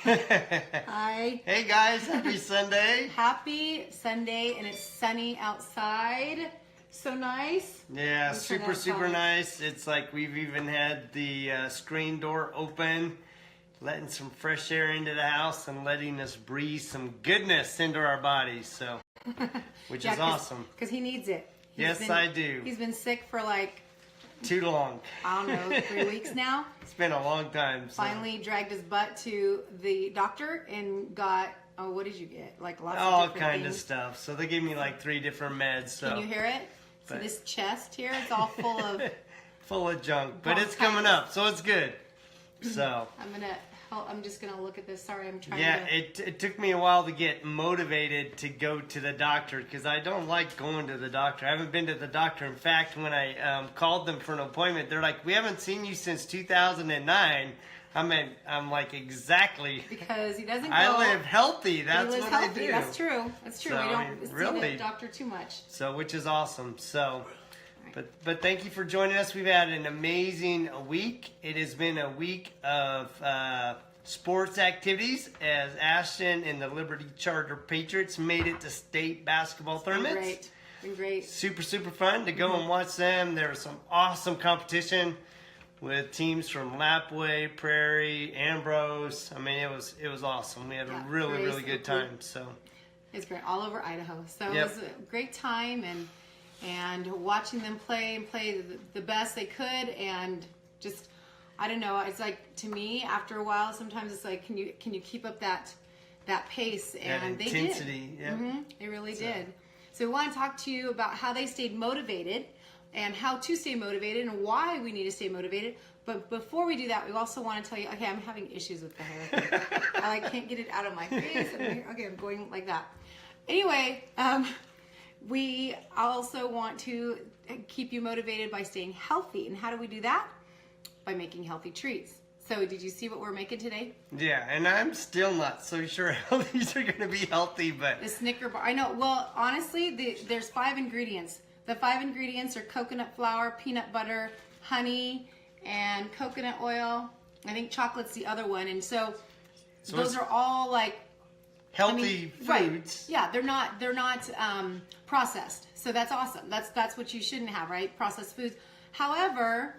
Hi. Hey guys, happy Sunday. Happy Sunday, and it's sunny outside. So nice. Yeah, super nice. It's like we've even had the screen door open, letting some fresh air into the house and letting us breathe some goodness into our bodies. So, which is awesome. Because he needs it. I do. He's been sick for like too long. I don't know, 3 weeks now. It's been a long time. So. Finally dragged his butt to the doctor and got, oh, what did you get? Like lots of all different kind things. of stuff. So they gave me like 3 different meds. So. Can you hear it? So this chest here, it's all full of full of junk, but it's coming up, so it's good. So I'm just gonna look at this. Sorry, I'm trying. Yeah, it took me a while to get motivated to go to the doctor because I don't like going to the doctor. I haven't been to the doctor. In fact, when I called them for an appointment, they're like, "We haven't seen you since 2009." I'm like, exactly. Because he doesn't go. I live healthy. That's what I do. That's true. That's true. So, we don't see the doctor too much. So, which is awesome. So, but thank you for joining us. We've had an amazing week. It has been a week of sports activities as Ashton and the Liberty Charter Patriots made it to state basketball tournaments. Been great. Super fun to go and watch them. There was some awesome competition with teams from Lapway, Prairie, Ambrose. I mean, it was awesome. We had a really good time. So it's great all over Idaho. So it was a great time, and watching them play the best they could, and just I don't know. It's like, to me, after a while, sometimes it's like, can you keep up that pace? And that intensity, they did. They really did. So we want to talk to you about how they stayed motivated, and how to stay motivated, and why we need to stay motivated. But before we do that, we also want to tell you, okay, I'm having issues with the hair. I can't get it out of my face. Okay, I'm going like that. Anyway, we also want to keep you motivated by staying healthy. And how do we do that? By making healthy treats. So did you see what we're making today? Yeah, and I'm still not so sure how these are going to be healthy, but... The Snicker bar. I know. Well, honestly, there's 5 ingredients. The 5 ingredients are coconut flour, peanut butter, honey, and coconut oil. I think chocolate's the other one. And so those are all like healthy foods. Right. Yeah, they're not processed. So that's awesome. That's what you shouldn't have, right? Processed foods. However,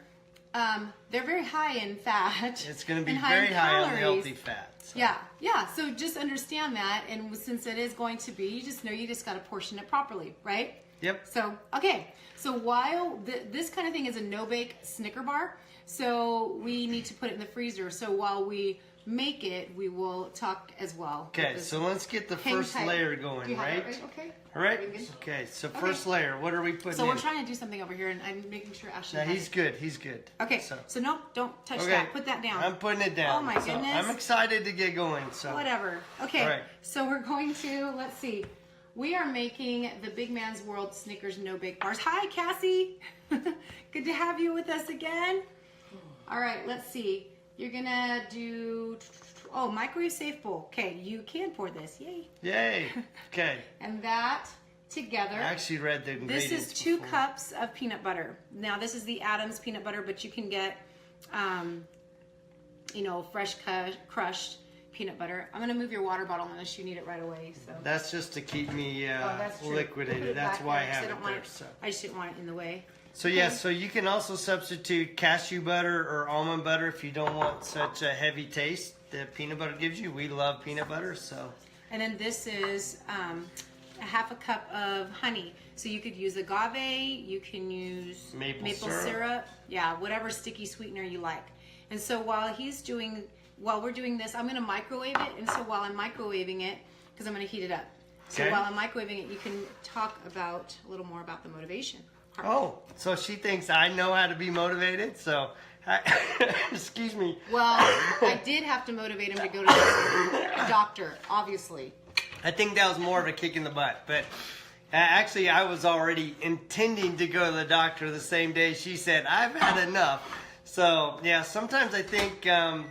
they're very high in fat. It's going to be very high on healthy fat. So. Yeah. So just understand that, and since it is going to be, you just got to portion it properly, right? Yep. So, okay. So while this kind of thing is a no-bake Snicker bar, so we need to put it in the freezer. So while we make it, we will talk as well. Okay, so let's get the first layer going, right? Okay. All right. Okay, so first layer, what are we putting in? So we're trying to do something over here, and I'm making sure Ashley has he's good. He's good. Okay, so no, don't touch that. Put that down. I'm putting it down. Oh, my goodness. I'm excited to get going. So whatever. Okay, all right. So we're going to, let's see. We are making the Big Man's World Snickers No-Bake Bars. Hi, Cassie. Good to have you with us again. All right, let's see. You're going to do, microwave safe bowl. Okay, you can pour this. Yay. Yay. Okay. And that together. I actually read the ingredients. This is 2 cups of peanut butter. Now, this is the Adams peanut butter, but you can get, fresh crushed peanut butter. I'm going to move your water bottle unless you need it right away. So that's just to keep me liquidated. That's why I have it there. So I just didn't want it in the way. So so you can also substitute cashew butter or almond butter if you don't want such a heavy taste that peanut butter gives you. We love peanut butter, so. And then this is a half a cup of honey. So you could use agave, you can use maple syrup. Yeah, whatever sticky sweetener you like. And so while we're doing this, I'm going to microwave it. And so while I'm microwaving it, because I'm going to heat it up. So while I'm microwaving it, you can talk a little more about the motivation part. Oh, so she thinks I know how to be motivated. So, excuse me. Well, I did have to motivate him to go to the doctor, obviously. I think that was more of a kick in the butt. But actually, I was already intending to go to the doctor the same day she said, I've had enough. So, yeah, sometimes I think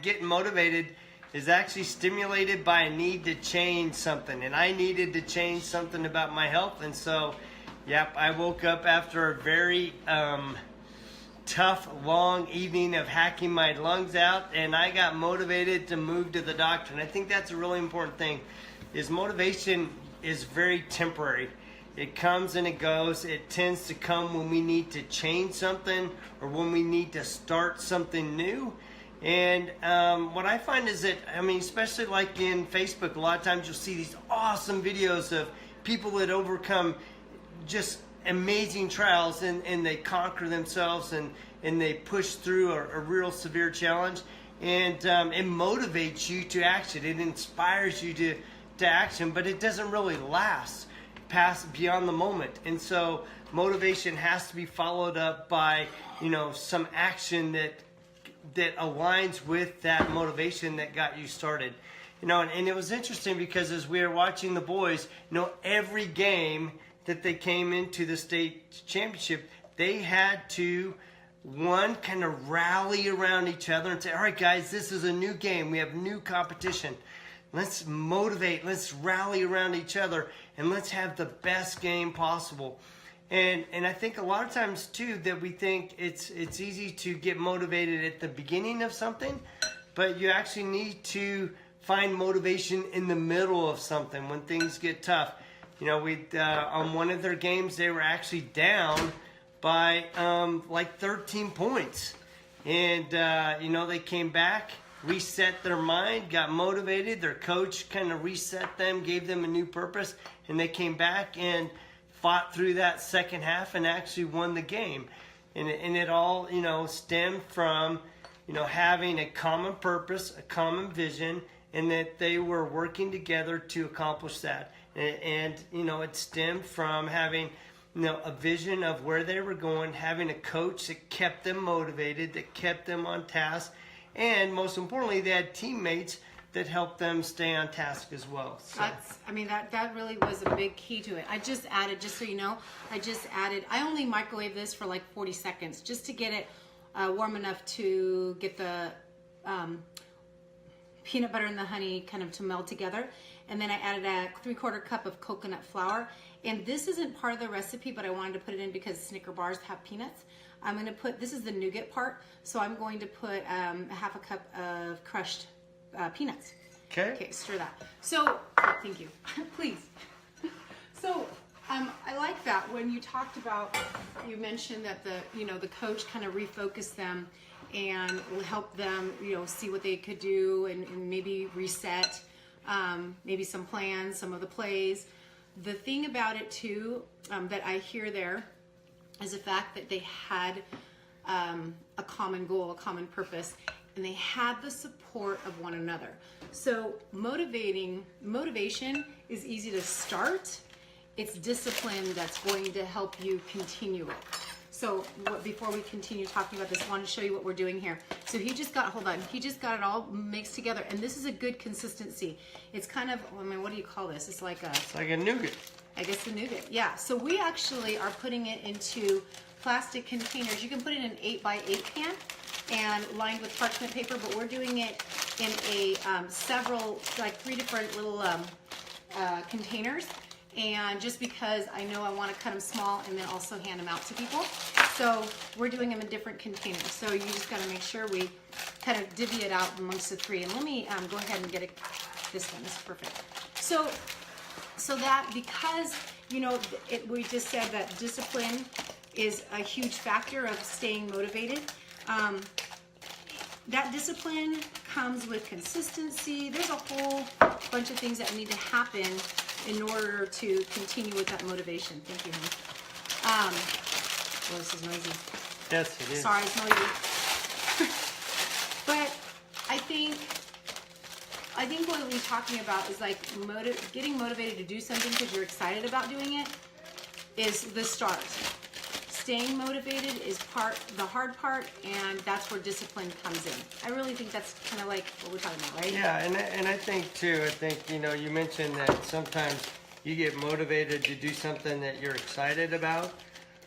getting motivated is actually stimulated by a need to change something. And I needed to change something about my health. And so, yep, I woke up after a very tough, long evening of hacking my lungs out, and I got motivated to move to the doctor. And I think that's a really important thing, is motivation is very temporary. It comes and it goes. It tends to come when we need to change something or when we need to start something new. And what I find is that, I mean, especially like in Facebook, a lot of times you'll see these awesome videos of people that overcome just amazing trials, and they conquer themselves, and they push through a real severe challenge, and it motivates you to action. It inspires you to action, but it doesn't really last past beyond the moment. And so motivation has to be followed up by, you know, some action that aligns with that motivation that got you started. You know, and it was interesting because as we were watching the boys, you know, every game that they came into the state championship, they had to, one, kind of rally around each other and say, all right, guys, this is a new game. We have new competition. Let's motivate. Let's rally around each other, and let's have the best game possible. And I think a lot of times, too, that we think it's easy to get motivated at the beginning of something, but you actually need to find motivation in the middle of something when things get tough. You know, on one of their games, they were actually down by like 13 points. And, you know, they came back, reset their mind, got motivated. Their coach kind of reset them, gave them a new purpose, and they came back and fought through that second half and actually won the game. And it all, you know, stemmed from, you know, having a common purpose, a common vision, and that they were working together to accomplish that. And you know, it stemmed from having, you know, a vision of where they were going, having a coach that kept them motivated, that kept them on task, and most importantly, they had teammates that helped them stay on task as well. So. That really was a big key to it. I just added, just so you know, I only microwave this for like 40 seconds just to get it warm enough to get the peanut butter and the honey kind of to meld together. And then I added a 3/4 cup of coconut flour. And this isn't part of the recipe, but I wanted to put it in because Snicker bars have peanuts. I'm going to put, this is the nougat part, so I'm going to put a 1/2 cup of crushed peanuts. Okay, stir that. So, thank you. Please. So, I like that when you talked about, you mentioned that the coach kind of refocused them and help them, you know, see what they could do and maybe reset maybe some plans, some of the plays. The thing about it too that I hear there is the fact that they had a common goal, a common purpose, and they had the support of one another. So motivation is easy to start. It's discipline that's going to help you continue it. So before we continue talking about this, I want to show you what we're doing here. So he just got it all mixed together, and this is a good consistency. It's kind of, I mean, what do you call this? It's like a nougat. I guess a nougat, yeah. So we actually are putting it into plastic containers. You can put it in an 8x8 pan and lined with parchment paper, but we're doing it in a several, like 3 different little containers. And just because I know I want to cut them small and then also hand them out to people. So we're doing them in different containers. So you just got to make sure we kind of divvy it out amongst the 3. And let me go ahead and get this one. This is perfect. So that, because, you know, we just said that discipline is a huge factor of staying motivated. That discipline comes with consistency. There's a whole bunch of things that need to happen in order to continue with that motivation. Thank you, honey. Well, this is noisy. Yes, it is. Sorry, it's noisy. But I think what we're talking about is like getting motivated to do something because you're excited about doing it is the start. Staying motivated is the hard part, and that's where discipline comes in. I really think that's kind of like what we're talking about, right? Yeah, and I think too, you know, you mentioned that sometimes you get motivated to do something that you're excited about.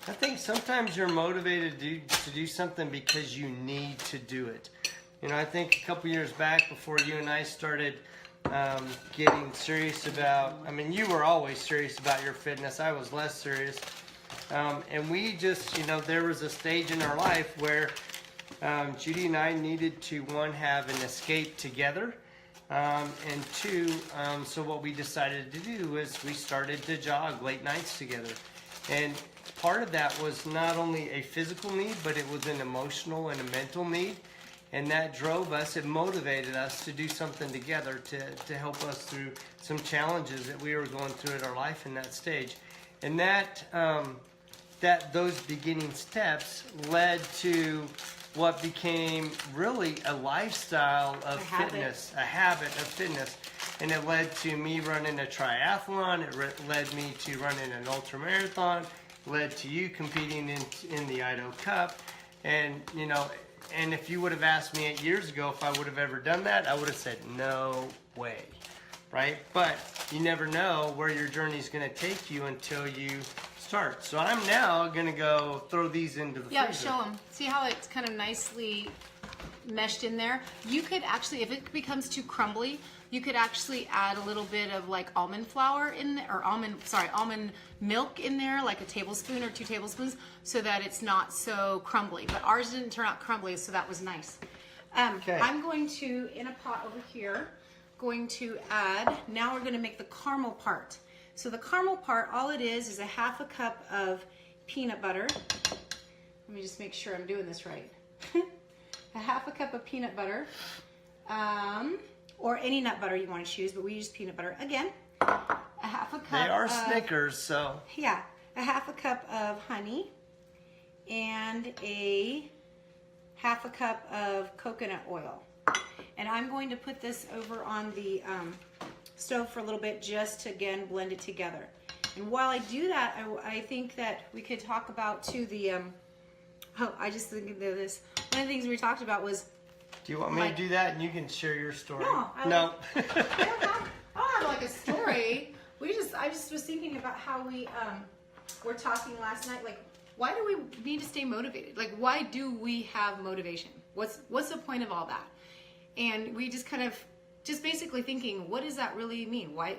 I think sometimes you're motivated to do something because you need to do it. You know, I think a couple years back before you and I started getting serious about, I mean, you were always serious about your fitness. I was less serious. And we just, there was a stage in our life where Judy and I needed to, one, have an escape together. And two, so what we decided to do was we started to jog late nights together. And part of that was not only a physical need, but it was an emotional and a mental need. And that drove us, it motivated us to do something together to help us through some challenges that we were going through in our life in that stage. And those beginning steps led to what became really a lifestyle of fitness, a habit of fitness. And it led to me running a triathlon. It led me to running an ultramarathon. Led to you competing in the Idaho Cup. And, and if you would have asked me 8 years ago if I would have ever done that, I would have said, no way, right? But you never know where your journey is going to take you until you start. So I'm now going to go throw these into the freezer. Yeah, show them. See how it's kind of nicely meshed in there? You could actually, if it becomes too crumbly, you could actually add a little bit of like almond flour in there, or almond milk in there, like a tablespoon or 2 tablespoons, so that it's not so crumbly. But ours didn't turn out crumbly, so that was nice. Okay. I'm going to, in a pot over here, going to add, now we're going to make the caramel part. So the caramel part, all it is a half a cup of peanut butter. Let me just make sure I'm doing this right. A half a cup of peanut butter. Or any nut butter you want to choose, but we use peanut butter. Again, a half a cup. They are Snickers, so. Yeah, a half a cup of honey and a half a cup of coconut oil. And I'm going to put this over on the stove for a little bit just to, again, blend it together. And while I do that, I think that we could talk about, too, I just think of this. One of the things we talked about was, do you want me to do that and you can share your story? No. No. I don't have like a story. I just was thinking about how we were talking last night. Like, why do we need to stay motivated? Like, why do we have motivation? What's the point of all that? And we just kind of basically thinking, what does that really mean? Why?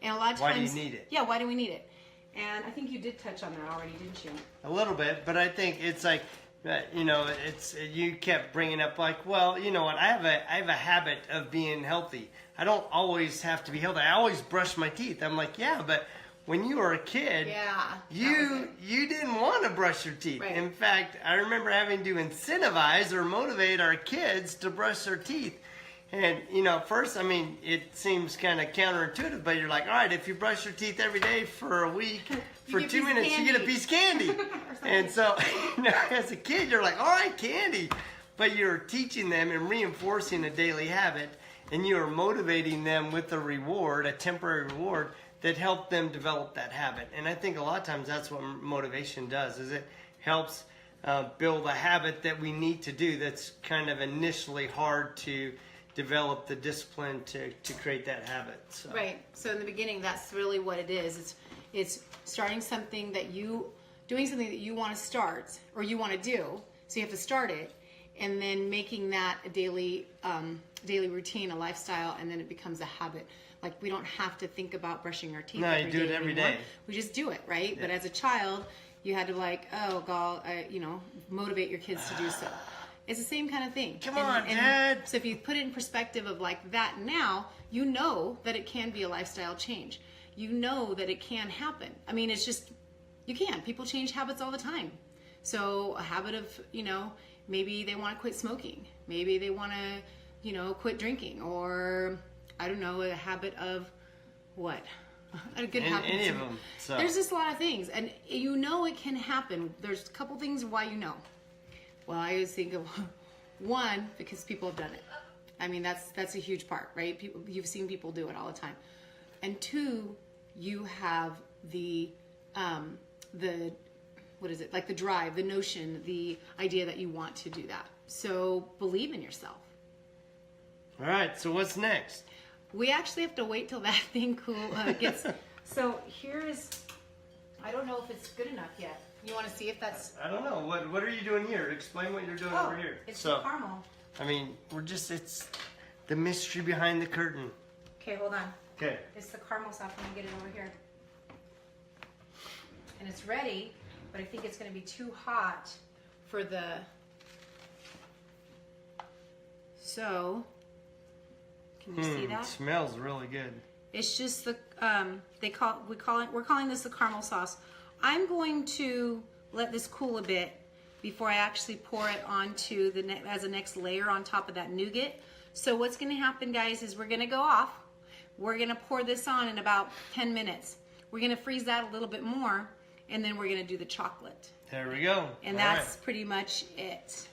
And a lot of times, why do you need it? Yeah, why do we need it? And I think you did touch on that already, didn't you? A little bit, but I think it's like, you kept bringing up like, well, you know what? I have a habit of being healthy. I don't always have to be healthy. I always brush my teeth. I'm like, yeah, but when you were a kid, you didn't want to brush your teeth. Right. In fact, I remember having to incentivize or motivate our kids to brush their teeth. And, first, it seems kind of counterintuitive, but you're like, all right, if you brush your teeth every day for a week, for 2 minutes, you get a piece of candy. And so, as a kid, you're like, all right, candy. But you're teaching them and reinforcing a daily habit, and you're motivating them with a reward, a temporary reward, that helped them develop that habit. And I think a lot of times that's what motivation does, is it helps build a habit that we need to do that's kind of initially hard to develop the discipline to create that habit. So. Right. So in the beginning, that's really what it is. It's starting something doing something that you want to start or you want to do. So you have to start it, and then making that a daily routine, a lifestyle, and then it becomes a habit. Like, we don't have to think about brushing our teeth. No, you do it every day. We just do it, right? Yeah. But as a child, you had to motivate your kids to do so. It's the same kind of thing. Come on, Dad. So if you put it in perspective of like that now, you know that it can be a lifestyle change. You know that it can happen. It's just, you can. People change habits all the time. So a habit of, maybe they want to quit smoking. Maybe they want to, quit drinking. Or, I don't know, a habit of what? A good habit. Any of them. So. There's just a lot of things. And it can happen. There's a couple things why you know. Well, I always think of one, because people have done it. That's a huge part, right? You've seen people do it all the time. And two, you have the like the drive, the notion, the idea that you want to do that. So believe in yourself. All right, so what's next? We actually have to wait till that thing gets. So I don't know if it's good enough yet. You want to see if that's... I don't know. What are you doing here? Explain what you're doing over here. It's the caramel. It's the mystery behind the curtain. Okay, hold on. Okay. It's the caramel sauce. Let me get it over here. and it's ready, but I think it's going to be too hot for the, so, can you see that? It smells really good. It's just the, we're calling this the caramel sauce. I'm going to let this cool a bit before I actually pour it onto as a next layer on top of that nougat. So what's gonna happen, guys, is we're gonna go off. We're gonna pour this on in about 10 minutes. We're gonna freeze that a little bit more, and then we're gonna do the chocolate. There we go. And that's pretty much it.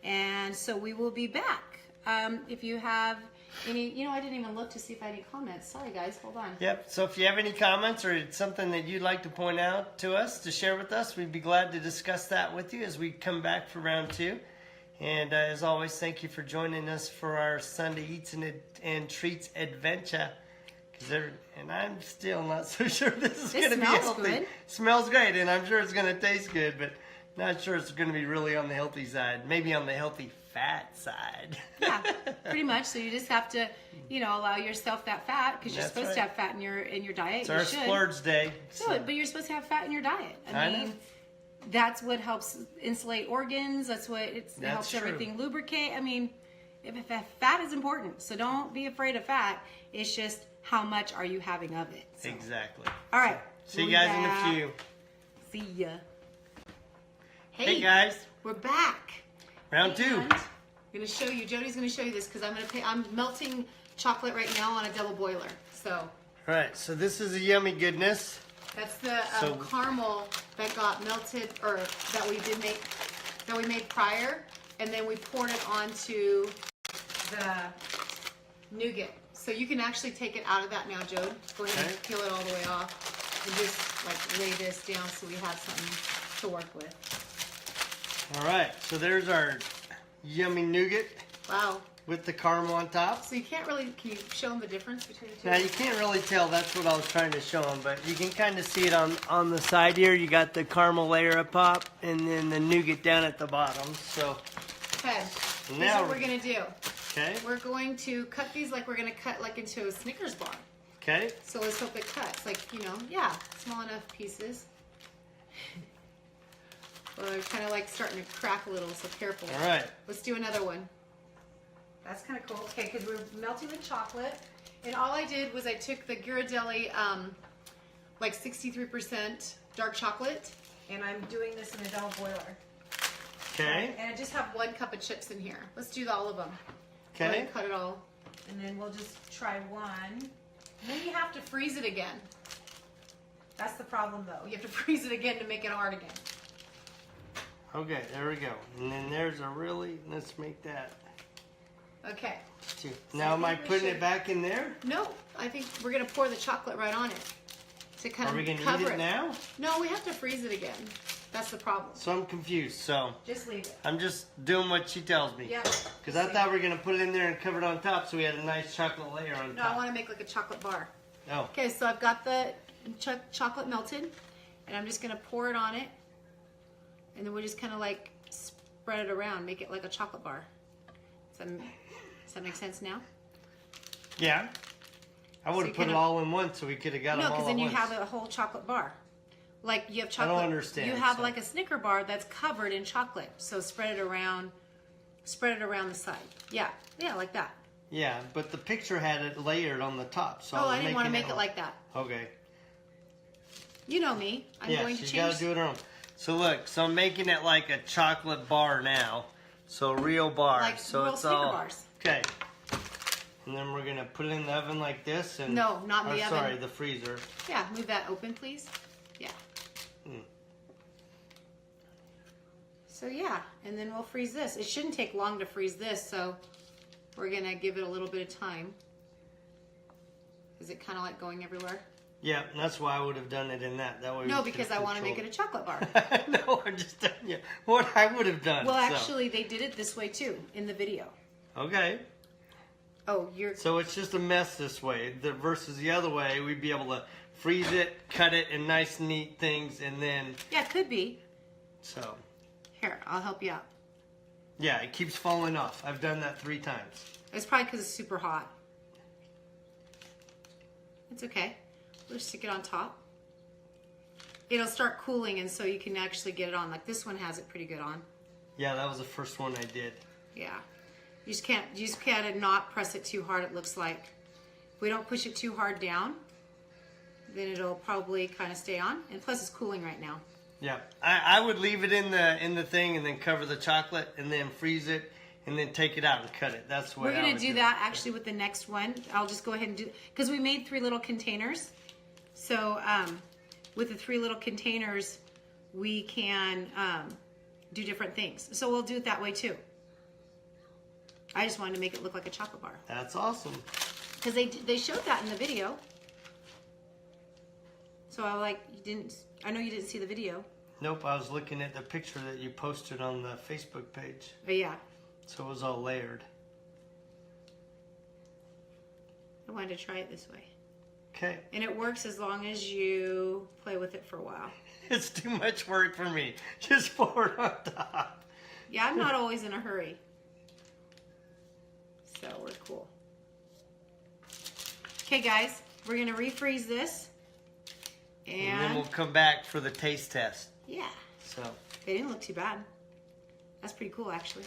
And so we will be back. If you have any, I didn't even look to see if I had any comments. Sorry, guys, hold on. Yep, so if you have any comments or something that you'd like to point out to us, to share with us, we'd be glad to discuss that with you as we come back for round 2. And as always, thank you for joining us for our Sunday Eats and Treats adventure. And I'm still not so sure this is going to be healthy. Good. Smells great, and I'm sure it's going to taste good, but not sure it's going to be really on the healthy side. Maybe on the healthy fat side. Yeah, pretty much. So you just have to, allow yourself that fat, because you're supposed to have fat in your diet. It's our splurge day. So. But you're supposed to have fat in your diet. I mean, that's what helps insulate organs. That's what helps everything lubricate. I mean, if fat is important, so don't be afraid of fat. It's just how much are you having of it. So. Exactly. All right. See you guys in a few. See ya. Hey guys. We're back. Round 2. I'm gonna show you. Jody's gonna show you this because I'm melting chocolate right now on a double boiler. So. All right. So this is a yummy goodness. That's the caramel that got melted, or that we made prior, and then we poured it onto the nougat. So you can actually take it out of that now, Jode. Go ahead and peel it all the way off, and just lay this down so we have something to work with. All right, so there's our yummy nougat. Wow. With the caramel on top. So can you show them the difference between the two? Now you can't really tell, that's what I was trying to show them, but you can kind of see it on the side here. You got the caramel layer up top and then the nougat down at the bottom. So okay, here's what we're gonna do. Okay. We're going to cut these like we're gonna cut like into a Snickers bar. Okay. So let's hope it cuts, small enough pieces. Well, they're kind of like starting to crack a little, so careful. All right. Let's do another one. That's kind of cool. Okay, because we're melting the chocolate. And all I did was I took the Ghirardelli, like 63% dark chocolate, and I'm doing this in a double boiler. Okay. And I just have 1 cup of chips in here. Let's do all of them. Okay. Cut it all. And then we'll just try one. And then you have to freeze it again. That's the problem, though. You have to freeze it again to make it hard again. Okay, there we go. And then there's let's make that. Okay. So now am I putting it back in there? No, I think we're going to pour the chocolate right on it to kind Are we going of to cover eat it now? No, we have to freeze it again. That's the problem. So I'm confused. So just leave it. I'm just doing what she tells me. Yeah. Because I thought we were going to put it in there and cover it on top so we had a nice chocolate layer on top. No, I want to make like a chocolate bar. Oh. Okay, so I've got the chocolate melted, and I'm just going to pour it on it. And then we'll just kind of like spread it around, make it like a chocolate bar. Does that make sense now? Yeah. I would have put it all in one so we could have got them all at once. No, because then you have a whole chocolate bar. Like you have chocolate. I don't understand. You have like a Snicker bar that's covered in chocolate. So spread it around the side. Yeah, like that. Yeah, but the picture had it layered on the top. So I didn't want to make it like that. Okay. You know me. I'm going to change. Yeah, she's got to do it her own. So look, I'm making it like a chocolate bar now. So real bars. Like so real it's Snicker all bars. Okay. And then we're gonna put it in the oven like this, and no, not in the oven. Sorry, the freezer. Yeah, move that open, please. Yeah. So yeah, and then we'll freeze this. It shouldn't take long to freeze this, so we're gonna give it a little bit of time. Is it kind of like going everywhere? Yeah, and that's why I would have done it in that. That way. No, because I want to make it a chocolate bar. No, I'm just telling you what I would have done. Well, actually, they did it this way too in the video. Okay. Oh, So it's just a mess this way. Versus the other way, we'd be able to freeze it, cut it in nice, neat things, and then. Yeah, it could be. So. Here, I'll help you out. Yeah, it keeps falling off. I've done that 3 times. It's probably because it's super hot. It's okay. We'll just stick it on top. it'll start cooling, and so you can actually get it on. Like this one has it pretty good on. Yeah, that was the first one I did. Yeah. You just can't not press it too hard, it looks like. If we don't push it too hard down, then it'll probably kind of stay on. And plus it's cooling right now. Yeah. I would leave it in the thing and then cover the chocolate and then freeze it and then take it out and cut it. That's what we're going to do that actually with the next one. I'll just go ahead and do, because we made 3 little containers. So with the 3 little containers, we can do different things. So we'll do it that way too. I just wanted to make it look like a chocolate bar. That's awesome. Because they showed that in the video. So I know you didn't see the video. Nope, I was looking at the picture that you posted on the Facebook page. But yeah. So it was all layered. I wanted to try it this way. Okay. And it works as long as you play with it for a while. It's too much work for me. Just pour it on top. Yeah, I'm not always in a hurry. So we're cool. Okay, guys, we're going to refreeze this. And then we'll come back for the taste test. Yeah. So. They didn't look too bad. That's pretty cool, actually.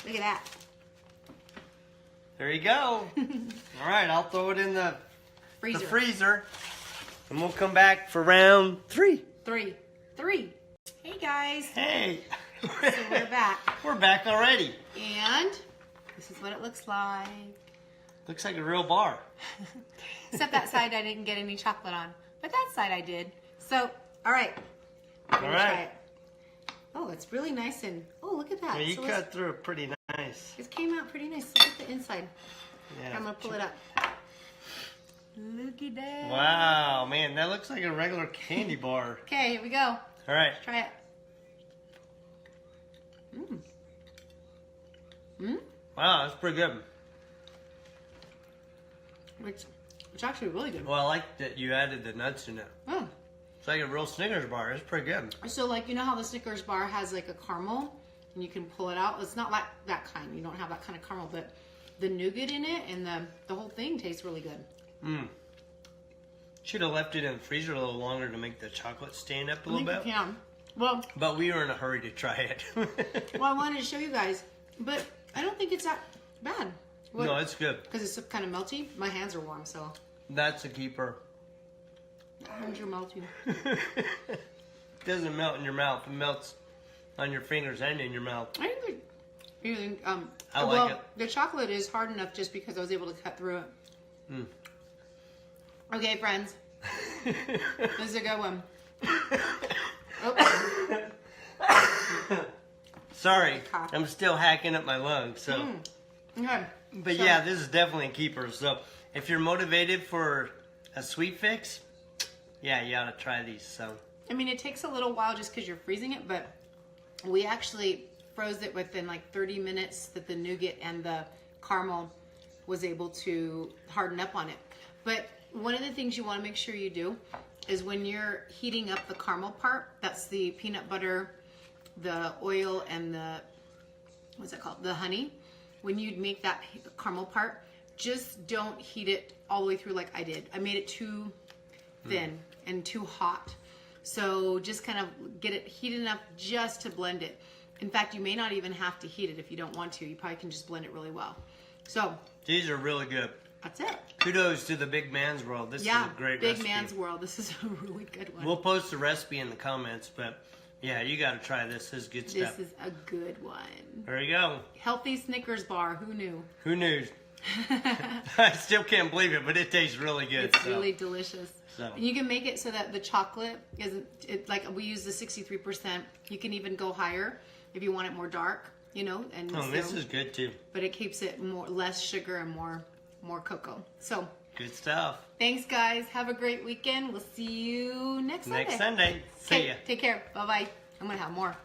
Look at that. There you go. All right, I'll throw it in the freezer. And we'll come back for round 3. 3. Hey, guys. Hey. So we're back. We're back already. And this is what it looks like. Looks like a real bar. Except that side I didn't get any chocolate on. But that side I did. So, all right. All right. Try it. Oh, it's really nice and, oh, look at that. Yeah, you so cut through it pretty nice. It came out pretty nice. Look at the inside. Yeah. I'm going to pull it up. Look at that. Wow, man, that looks like a regular candy bar. Okay, here we go. All right. Try it. Wow, that's pretty good. It's actually really good. Well, I like that you added the nuts in it. Oh. It's like a real Snickers bar. It's pretty good. So, like, you know how the Snickers bar has, like, a caramel? And you can pull it out? It's not like that kind. You don't have that kind of caramel. But the nougat in it and the whole thing tastes really good. Should have left it in the freezer a little longer to make the chocolate stand up a little bit. You can. Well, but we were in a hurry to try it. well, I wanted to show you guys. But I don't think it's that bad. What? No, it's good. Because it's kind of melty. My hands are warm, so. That's a keeper. Hands are melty. It doesn't melt in your mouth. It melts on your fingers and in your mouth. I think even I like it. The chocolate is hard enough just because I was able to cut through it. Okay, friends. This is a good one. Oh. Sorry, I'm still hacking up my lungs. So, Okay. but yeah, this is definitely a keeper. So, if you're motivated for a sweet fix, yeah, you ought to try these. So, I mean, it takes a little while just because you're freezing it, but we actually froze it within like 30 minutes that the nougat and the caramel was able to harden up on it. But one of the things you want to make sure you do is when you're heating up the caramel part, that's the peanut butter, the oil, and the, what's that called? The honey. When you make that caramel part, just don't heat it all the way through like I did. I made it too thin and too hot. So just kind of get it heated enough just to blend it. In fact, you may not even have to heat it if you don't want to. You probably can just blend it really well. So these are really good. That's it. Kudos to the Big Man's World. This is a great recipe. Big Man's World. This is a really good one. We'll post the recipe in the comments, but yeah, you got to try this. This is good stuff. This is a good one. There you go. Healthy Snickers bar. Who knew? Who knew? I still can't believe it, but it tastes really good. It's really delicious. So. And you can make it so that the chocolate isn't, like we use the 63%. You can even go higher if you want it more dark, you know. And oh, this is good too. But it keeps it less sugar and more cocoa. So good stuff. Thanks, guys. Have a great weekend. We'll see you next Sunday. Next Sunday. See ya. Take care. Bye-bye. I'm going to have more.